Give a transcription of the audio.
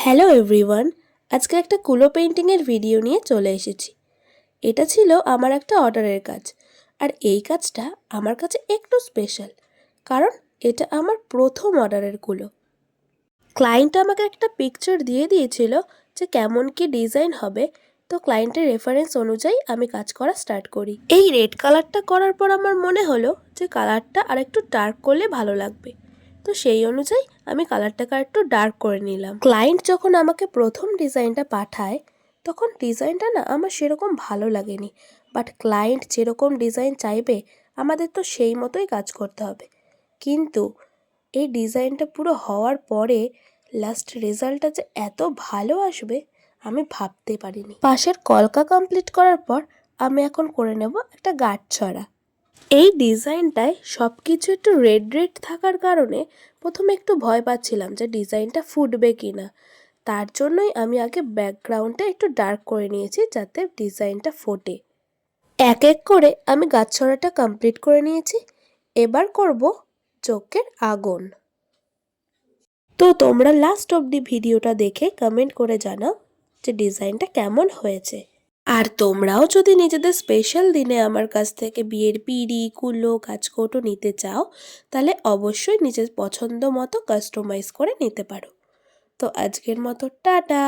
Hello everyone, আজকে একটা কুলো পেইন্টিংয়ের ভিডিও নিয়ে চলে এসেছি। এটা ছিল আমার একটা অর্ডারের কাজ, আর এই কাজটা আমার কাছে একটু স্পেশাল, কারণ এটা আমার প্রথম অর্ডারের কুলো। ক্লায়েন্ট আমাকে একটা পিকচার দিয়ে দিয়েছিল যে কেমন কি ডিজাইন হবে, তো ক্লায়েন্টের রেফারেন্স অনুযায়ী আমি কাজ করা স্টার্ট করি। এই রেড কালারটা করার পর আমার মনে হলো যে কালারটা আর একটু ডার্ক করলে ভালো লাগবে, তো সেই অনুযায়ী আমি কালারটাকে আর একটু ডার্ক করে নিলাম। ক্লায়েন্ট যখন আমাকে প্রথম ডিজাইনটা পাঠায়, তখন ডিজাইনটা না আমার সেরকম ভালো লাগেনি, বাট ক্লায়েন্ট যেরকম ডিজাইন চাইবে আমাদের তো সেই মতোই কাজ করতে হবে। কিন্তু এই ডিজাইনটা পুরো হওয়ার পরে লাস্ট রেজাল্টটা যে এত ভালো আসবে আমি ভাবতে পারিনি। পাশের কলকা কমপ্লিট করার পর আমি এখন করে নেব একটা গাঁটছড়া। এই ডিজাইনটায় সব কিছু একটু রেড রেড থাকার কারণে প্রথমে একটু ভয় পাচ্ছিলাম যে ডিজাইনটা ফুটবে কি না। তার জন্যই আমি আগে ব্যাকগ্রাউন্ডটা একটু ডার্ক করে নিয়েছি যাতে ডিজাইনটা ফোটে। এক এক করে আমি গাঁটছড়াটা কমপ্লিট করে নিয়েছি। এবার করব চোখের আগুন। তো তোমরা লাস্ট অবধি ভিডিওটা দেখে কমেন্ট করে জানাও যে ডিজাইনটা কেমন হয়েছে। আর তোমরাও যদি নিজেদের স্পেশাল দিনে আমার কাছ থেকে বিয়ের পিঁড়ি, কুলো, কাঁচকৌটো নিতে চাও, তাহলে অবশ্যই নিজের পছন্দ মতো কাস্টমাইজ করে নিতে পারো। তো আজকের মতো টাটা।